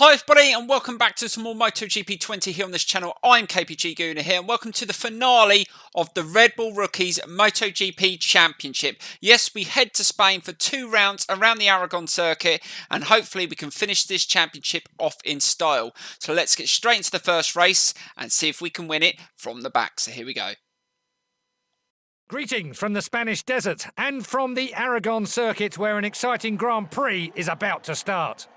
Hi everybody and welcome back to some more MotoGP 20 here on this channel. I'm KPG-GOONER here and welcome to the finale of the Red Bull Rookies MotoGP Championship. Yes, we head to Spain for 2 rounds around the Aragon circuit and hopefully we can finish this championship off in style. So let's get straight into the first race and see if we can win it from the back. So here we go. Greetings from the Spanish desert and from the Aragon circuit where an exciting Grand Prix is about to start.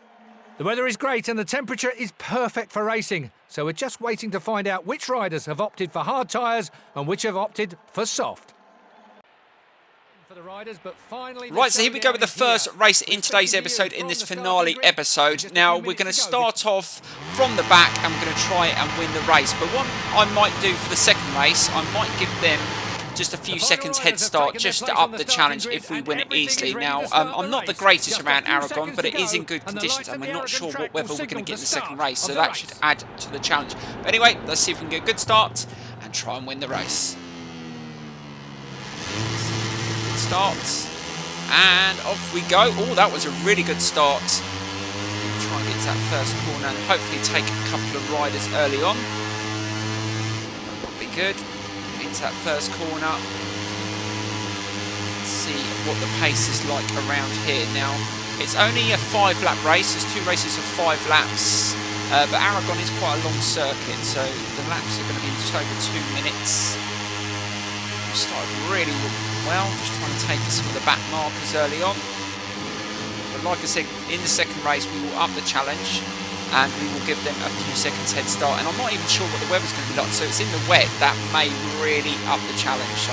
The weather is great and the temperature is perfect for racing, so we're just waiting to find out which riders have opted for hard tyres and which have opted for soft. Right, so here we go with the first race in today's episode, in this finale episode. Now, we're going to start off from the back and we're going to try and win the race. But what I might do for the second race, I might give them just a few seconds head start just to up the challenge if we win it easily. Now, I'm not the greatest around Aragon, but it is in good conditions and we're not sure what weather we're going to get in the second race, so that should add to the challenge. But anyway, let's see if we can get a good start and try and win the race. Good start, and off we go. Oh, that was a really good start. Try and get to that first corner and hopefully take a couple of riders early on. That'll be good. Into that first corner. Let's see what the pace is like around here. Now, it's only a 5-lap race. There's 2 races of 5 laps, but Aragon is quite a long circuit, so the laps are going to be just over 2 minutes. We started really well, just trying to take some of the back markers early on. But like I said, in the second race, we will up the challenge and we will give them a few seconds head start, and I'm not even sure what the weather's going to be like, so it's in the wet that may really up the challenge, so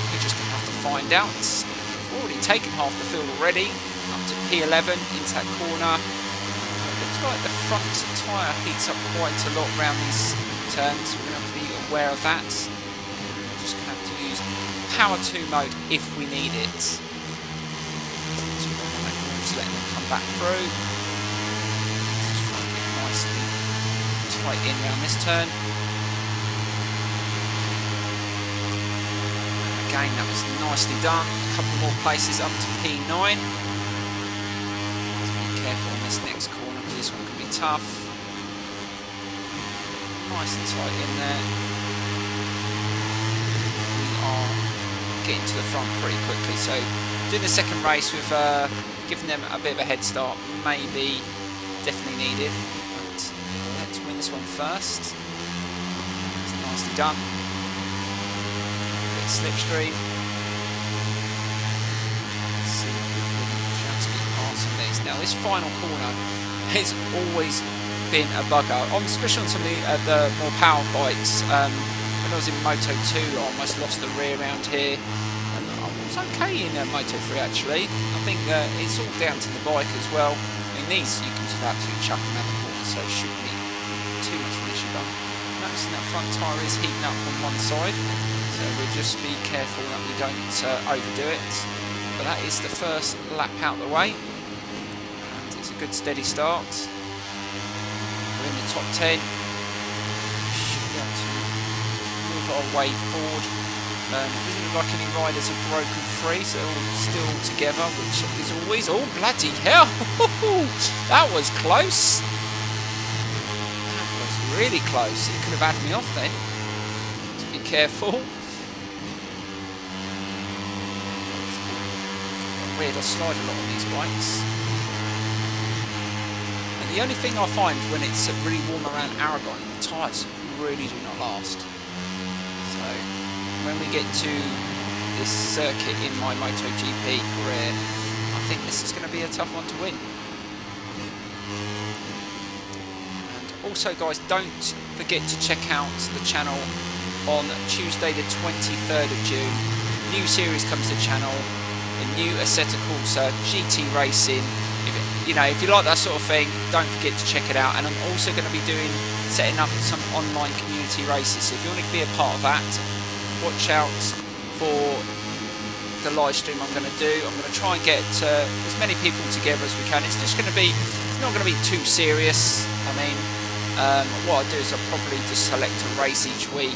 we're just going to have to find out. We've already taken half the field already, up to P11 into that corner. It looks like the front tyre heats up quite a lot around these turns, we're going to have to be aware of that. We're just going to have to use Power 2 mode if we need it. Just letting them come back through. Nicely tight in around this turn. Again, that was nicely done. A couple more places up to P9. Let's be careful on this next corner because this one can be tough. Nice and tight in there. We are getting to the front pretty quickly. So doing the second race with giving them a bit of a head start, maybe definitely needed. Let's win this one first. It's nicely done. A bit slipstream. Let's see if we can just get past some of these. Now, this final corner has always been a bugger, especially on some of the more powered bikes. When I was in Moto 2, I almost lost the rear around here. And I was okay in Moto 3 actually. I think it's all down to the bike as well. I mean, these you can just absolutely chuck them out the corner, so it shouldn't be too much of an issue. But noticing that front tyre is heating up on one side, so we'll just be careful that we don't overdo it. But that is the first lap out the way, and it's a good steady start. We're in the top 10. We should be able to move our way forward. It doesn't look like any riders have broken free, so they're all still together, which is always... Oh, bloody hell! That was close! That was really close. It could have had me off then. Let's be careful. Weird, I slide a lot on these bikes. And the only thing I find when it's really warm around Aragon, the tyres really do not last. So when we get to this circuit in my MotoGP career, I think this is going to be a tough one to win. And also, guys, don't forget to check out the channel on Tuesday the 23rd of June. New series comes to the channel, a new Assetto Corsa GT racing. If you like that sort of thing, don't forget to check it out. And I'm also going to be setting up some online community races, so if you want to be a part of that, watch out for the live stream I'm going to do. I'm going to try and get as many people together as we can. It's just going to be, it's not going to be too serious. I mean, what I'll do is I'll probably just select a race each week,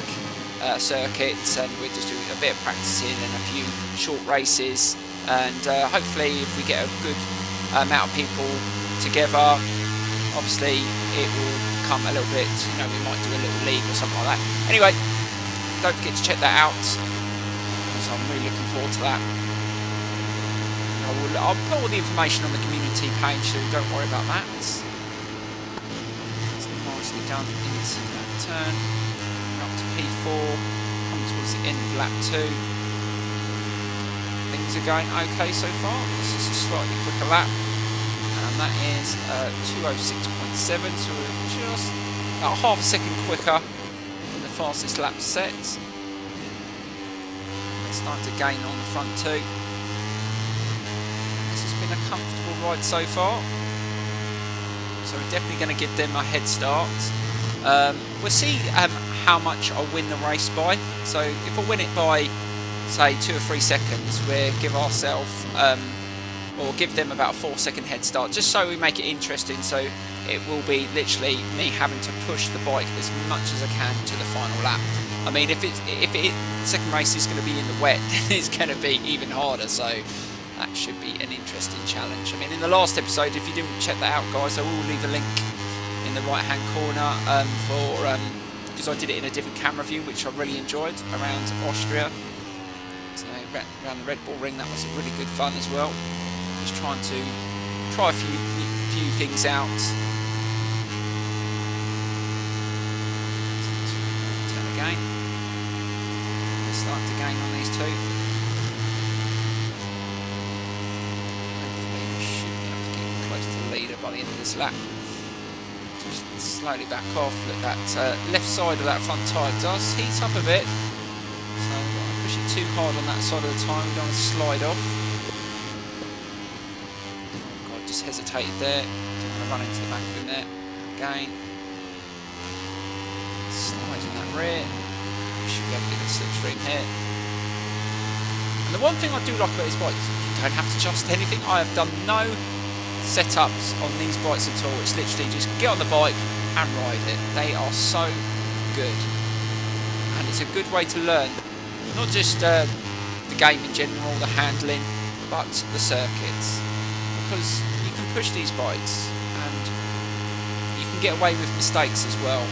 circuits, and we'll just do a bit of practicing and a few short races. And hopefully if we get a good amount of people together, obviously it will become a little bit, you know, we might do a little league or something like that. Anyway, don't forget to check that out, because I'm really looking forward to that. I'll put all the information on the community page, so don't worry about that. It's nicely done into that turn. We're up to P4, coming towards the end of lap 2. Things are going okay so far. This is a slightly quicker lap, and that is 2:06.7, so we're just about half a second quicker than the fastest lap set. It's starting to gain on the front two. A comfortable ride so far, so we're definitely going to give them a head start. We'll see how much I'll win the race by. So if I win it by, say, 2 or 3 seconds, we'll give ourselves or give them about a 4-second head start, just so we make it interesting. So it will be literally me having to push the bike as much as I can to the final lap. I mean, if the second race is going to be in the wet, then it's going to be even harder. So that should be an interesting challenge. I mean, in the last episode, if you didn't check that out, guys, I will leave a link in the right-hand corner because I did it in a different camera view, which I really enjoyed, around Austria. So around the Red Bull Ring, that was really good fun as well. Just trying to try a few things out. Turn again. They're starting to gain on these two. By the end of this lap, just slowly back off. Look, that left side of that front tyre does heat up a bit, so I don't want to push it too hard on that side of the tyre. We don't want to slide off. God, just hesitated there. Don't want to run into the back of him there. Again, slide in that rear. We should be able to get a slipstream here. And the one thing I do like about these bikes, you don't have to adjust anything. I have done no setups on these bikes at all. It's literally just get on the bike and ride it. They are so good, and it's a good way to learn not just the game in general, the handling, but the circuits, because you can push these bikes and you can get away with mistakes as well.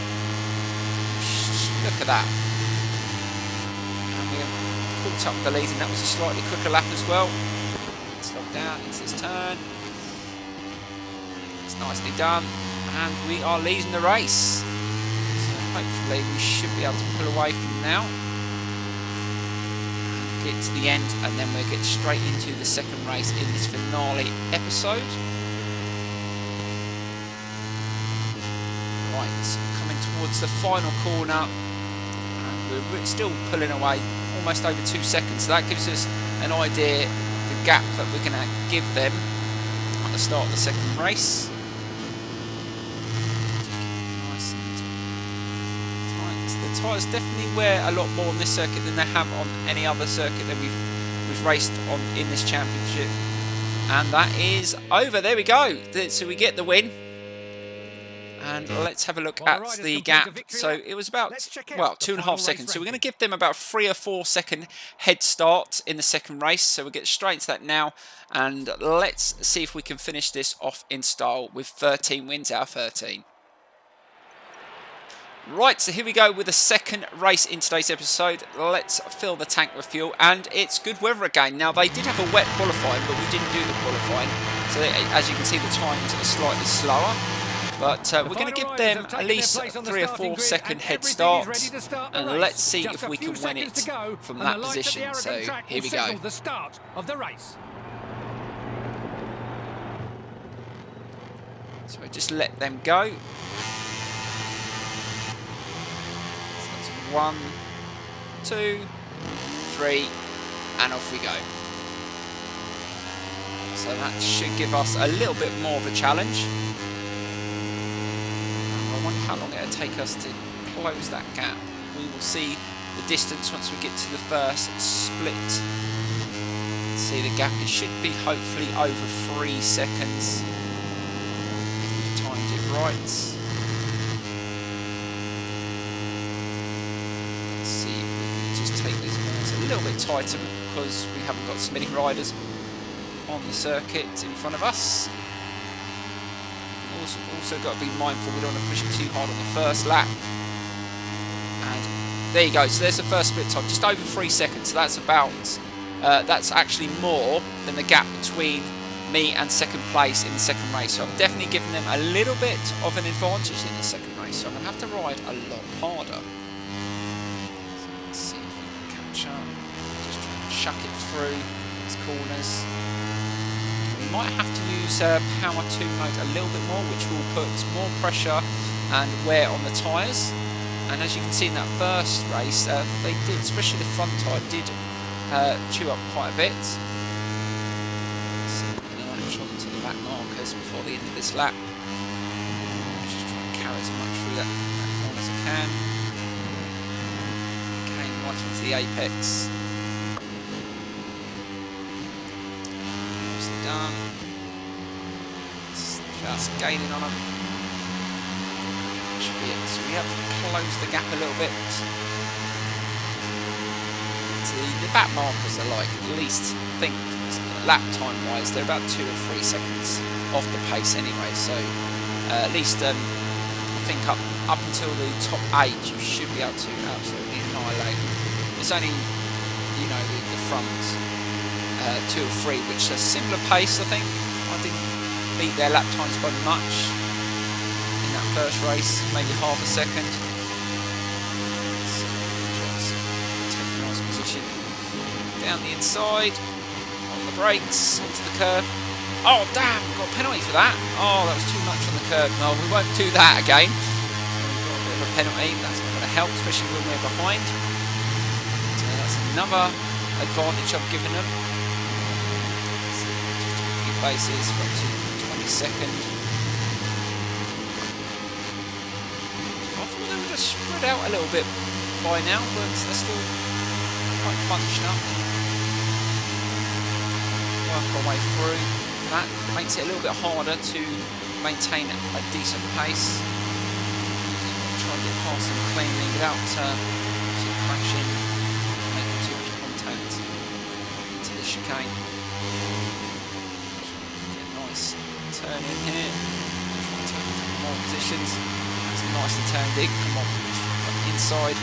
Look at that, and we're caught up with the lead, and that was a slightly quicker lap as well. Let's lock down into this turn. Nicely done, and we are leading the race, so hopefully we should be able to pull away from now and get to the end, and then we'll get straight into the second race in this finale episode. Right, coming towards the final corner, and we're still pulling away, almost over 2 seconds, so that gives us an idea the gap that we're going to give them at the start of the second race. The tyres definitely wear a lot more on this circuit than they have on any other circuit that we've raced on in this championship. And that is over. There we go. So we get the win. And let's have a look at the gap. So it was about, well, 2.5 seconds. So we're going to give them about 3 or 4 second head start in the second race. So we'll get straight into that now. And let's see if we can finish this off in style with 13 wins out of 13. Right, so here we go with the second race in today's episode. Let's fill the tank with fuel, and it's good weather again. Now, they did have a wet qualifying, but we didn't do the qualifying. So as you can see, the times are slightly slower. But we're going to give them at least 3 or 4 second head start, and let's see if we can win it from that position. So here we go. So we just let them go. 1, 2, 3, and off we go. So that should give us a little bit more of a challenge. I wonder how long it'll take us to close that gap. We will see the distance once we get to the first split. See the gap, it should be hopefully over 3 seconds if we've timed it right. Take these corners a little bit tighter because we haven't got so many riders on the circuit in front of us. also got to be mindful we don't want to push it too hard on the first lap. And there you go. So there's the first split time, just over 3 seconds. So that's about that's actually more than the gap between me and second place in the second race. So I've definitely given them a little bit of an advantage in the second race. So I'm going to have to ride a lot harder. So let's see if we can catch up. Just try and chuck it through these corners. We might have to use Power 2 mode a little bit more, which will put more pressure and wear on the tyres. And as you can see in that first race, they did, especially the front tyre, did chew up quite a bit. So I'm going to latch on to the back markers before the end of this lap. Just try and carry as much through that corner as I can. Okay, right into the apex. Almost done. Just gaining on them. Should be it. So we have closed the gap a little bit. The back markers are like, at least I think lap time wise, they're about 2 or 3 seconds off the pace anyway. So at least I think up until the top 8 you should be able to absolutely annihilate. It's only, you know, the front 2 or 3 which are similar pace. I think I didn't beat their lap times by much in that first race, maybe half a second. Down the inside, on the brakes, onto the curb. Oh damn, got a penalty for that. Oh, that was too much on the curb. No, we won't do that again. So we've got a bit of a penalty, that's not going to help, especially when we're behind. So that's another advantage I've given them. So just a few places, got to 22nd. I thought they would have spread out a little bit by now, but they're still quite bunched up. Work our way through. That makes it a little bit harder to maintain a decent pace. Try and get past them cleanly without crashing, making too much contact into the chicane. Get a nice turn in here. Try and take more positions. That's nicely turned in. Come on, inside.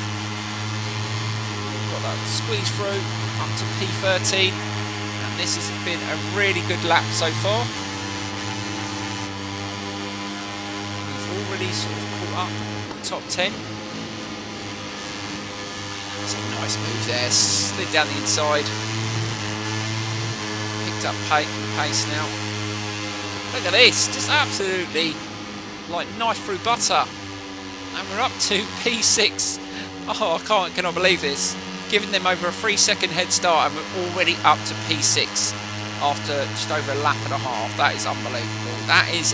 Got that squeeze through up to P13. This has been a really good lap so far. We've already sort of caught up the top 10. That's a nice move there. Slid down the inside. Picked up pace now. Look at this. Just absolutely like knife through butter. And we're up to P6. Oh, I cannot believe this. Giving them over a 3-second head start, and we're already up to P6 after just over a lap and a half. That is unbelievable. That is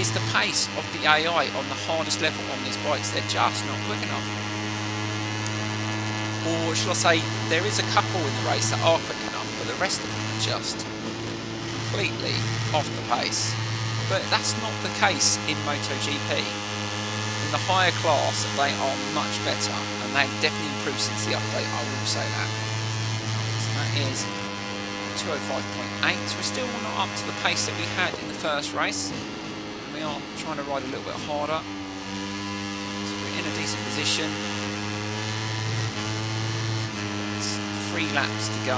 the pace of the AI on the hardest level on these bikes. They're just not quick enough. Or shall I say, there is a couple in the race that are quick enough, but the rest of them are just completely off the pace. But that's not the case in MotoGP. In the higher class, they are much better. They've definitely improved since the update, I will say that. So that is 205.8. We're still not up to the pace that we had in the first race. We are trying to ride a little bit harder. So we're in a decent position. It's 3 laps to go.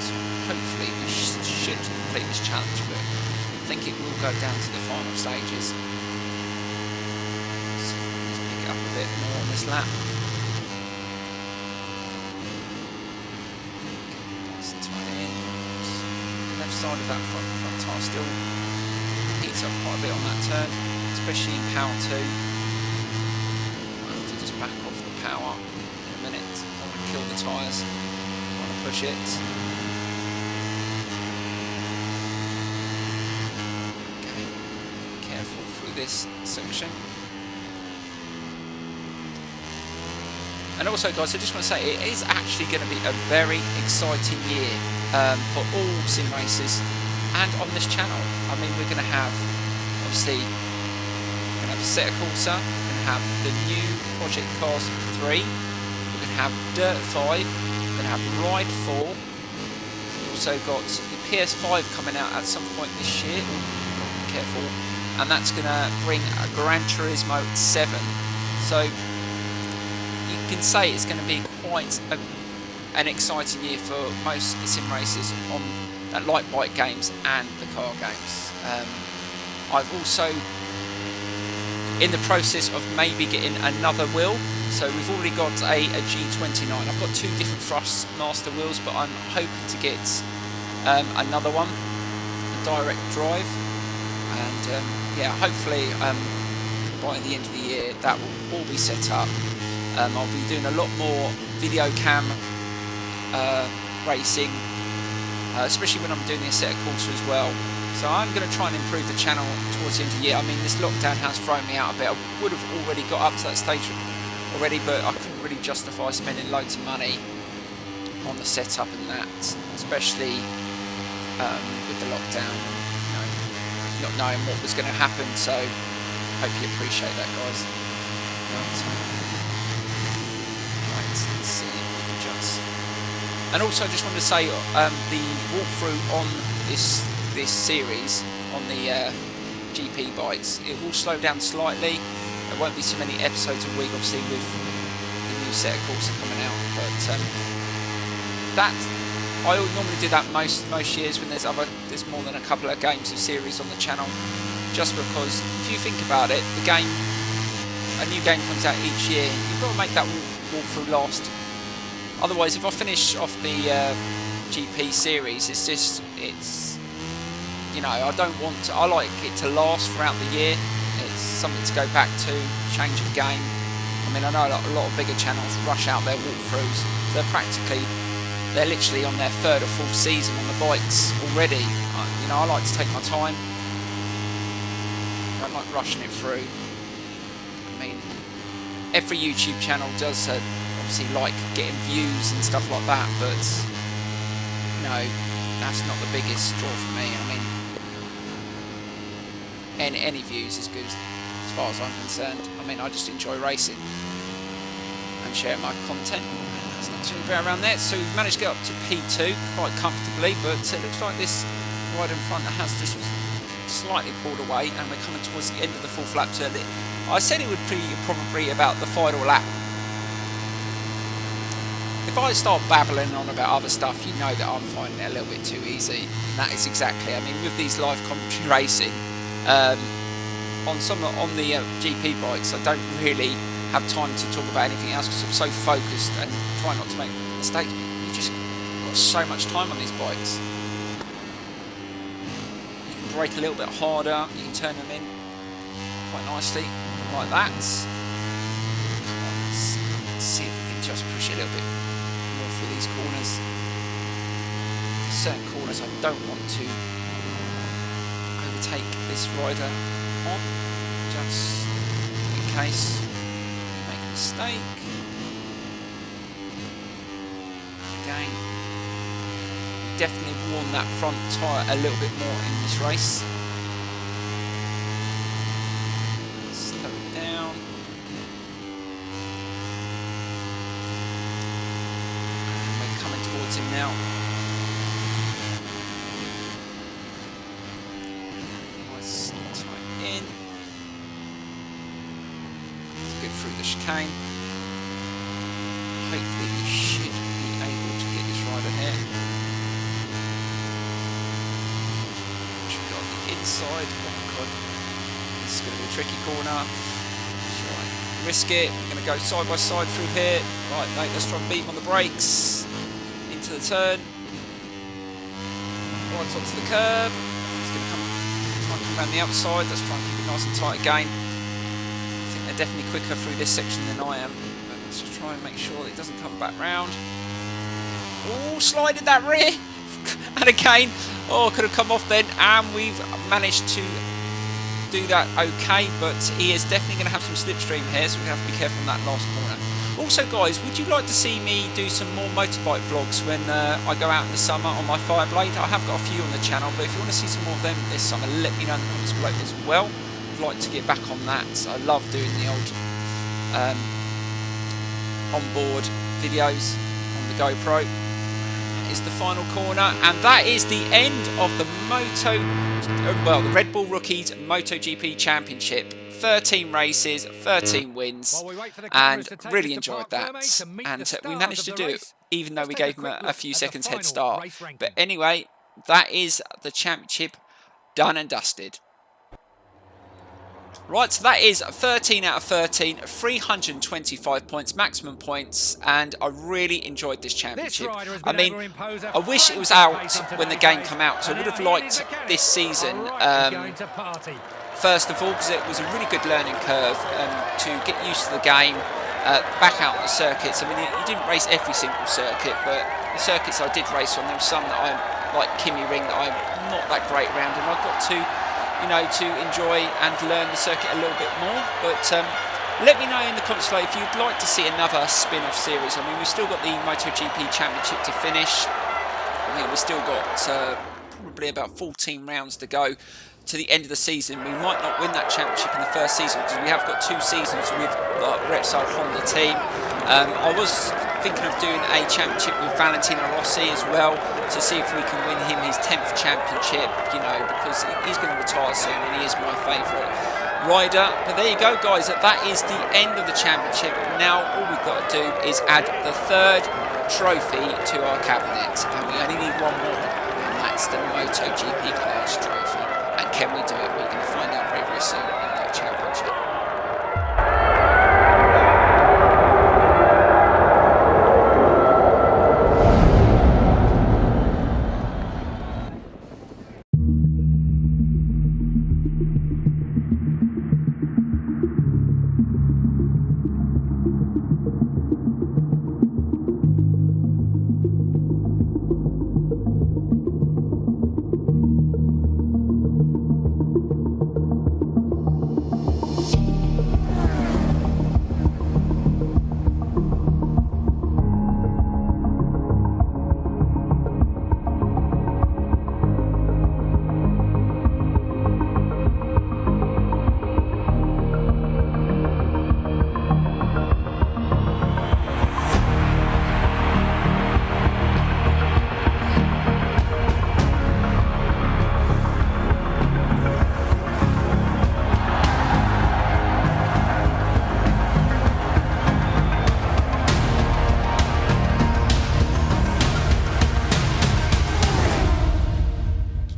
So hopefully we should complete this challenge, but I think it will go down to the final stages. So let's pick it up a bit more on this lap. Side of that front tyre still heats up quite a bit on that turn, especially in Power 2. I'll have to just back off the power in a minute. Don't want to kill the tyres, don't want to push it. Okay, be careful through this section. And also guys, I just want to say it is actually going to be a very exciting year for all sim races and on this channel. I mean, we're going to have, obviously, we're going to have Assetto Corsa, we're going to have the new Project Cars 3, we're going to have Dirt 5, we're going to have Ride 4, we've also got the PS5 coming out at some point this year. Be careful. and that's going to bring a Gran Turismo 7. So you can say it's going to be quite an exciting year for most sim racers on light bike games and the car games. I've also in the process of maybe getting another wheel. So we've already got a G29. I've got 2 different Thrustmaster wheels, but I'm hoping to get another one, a direct drive, and yeah, hopefully by the end of the year that will all be set up. I'll be doing a lot more video cam racing, especially when I'm doing the Assetto Corsa as well. So I'm going to try and improve the channel towards the end of the year. I mean, this lockdown has thrown me out a bit. I would have already got up to that stage already, but I couldn't really justify spending loads of money on the setup and that, especially with the lockdown, you know, not knowing what was going to happen. So hope you appreciate that, guys. Right, let's see if we can just. And also, I just wanted to say the walkthrough on this series on the GP bikes, it will slow down slightly. There won't be so many episodes a week, obviously, with the new Assetto Corsa coming out. But that I normally do that most years when there's more than a couple of games of series on the channel. Just because, if you think about it, a new game comes out each year. You've got to make that walkthrough last. Otherwise, if I finish off the GP series, it's you know, I don't want to, I like it to last throughout the year. It's something to go back to, change of game. I mean, I know a lot of bigger channels rush out their walkthroughs. They're literally on their 3rd or 4th season on the bikes already. You know, I like to take my time. I don't like rushing it through. I mean, every YouTube channel does obviously like getting views and stuff like that, but no, that's not the biggest draw for me. I mean, any views is good as far as I'm concerned. I mean, I just enjoy racing and sharing my content. That's not too bad around there. So we've managed to get up to P2 quite comfortably, but it looks like this rider in front has just slightly pulled away, and we're coming towards the end of the 4th lap. So I said it would be probably about the final lap. If I start babbling on about other stuff, you know that I'm finding it a little bit too easy. And that is exactly, I mean, with these live commentary racing, on the GP bikes, I don't really have time to talk about anything else because I'm so focused and try not to make mistakes. You just got so much time on these bikes. You can brake a little bit harder. You can turn them in quite nicely like that. Let's see if we can just push it a little bit more through these corners. There's certain corners I don't want to overtake this rider on, just in case you make a mistake. Again, definitely worn that front tyre a little bit more in this race. Slow it down. And we're coming towards him now. In. Let's go through the chicane. Hopefully we should be able to get this rider here. Should go on the inside. Oh my god. This is going to be a tricky corner. Let's try and risk it. We're going to go side by side through here. Right, mate, let's try and beat him on the brakes. Into the turn. Right onto the curb. He's going to come around the outside. Let's try and keep it nice and tight again. I think they're definitely quicker through this section than I am, but let's just try and make sure it doesn't come back round. Oh, slided that rear and again, oh, could have come off then, and we've managed to do that okay, but he is definitely going to have some slipstream here, so we have to be careful on that last corner. Also, guys, would you like to see me do some more motorbike vlogs when I go out in the summer on my Fireblade? I have got a few on the channel, but if you want to see some more of them this summer, let me know in the comments below as well. I'd like to get back on that. I love doing the old onboard videos on the GoPro. is the final corner, and that is the end of the the Red Bull Rookies MotoGP Championship. 13 races, 13 wins, and really enjoyed that. And we managed to do it, even though we gave them a few seconds head start. But anyway, that is the championship done and dusted. Right, so that is 13 out of 13, 325 points, maximum points, and I really enjoed this championship. I mean, I wish it was out when the game came out, because I would have liked this season, first of all, because it was a really good learning curve to get used to the game, back out on the circuits. I mean, you didn't race every single circuit, but the circuits I did race on, there were some that I'm, like Kimi Ring, that I'm not that great around, and I got to, you know, to enjoy and learn the circuit a little bit more. But let me know in the comments below if you'd like to see another spin-off series. I mean, we've still got the MotoGP Championship to finish. I mean, we've still got probably about 14 rounds to go to the end of the season. We might not win that championship in the first season, because we have got 2 seasons with the Repsol Honda team. I was thinking of doing a championship with Valentino Rossi as well, to see if we can win him his 10th championship, you know, because he's going to retire soon and he is my favourite rider. But there you go, guys, that is the end of the championship. Now all we've got to do is add the 3rd trophy to our cabinet, and we only need one more, and that's the MotoGP Class trophy. And can we do it? We're going to find out very, very soon in the championship.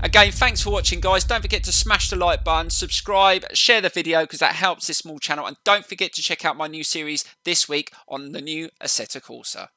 Again, thanks for watching, guys. Don't forget to smash the like button, subscribe, share the video, because that helps this small channel. And don't forget to check out my new series this week on the new Assetto Corsa.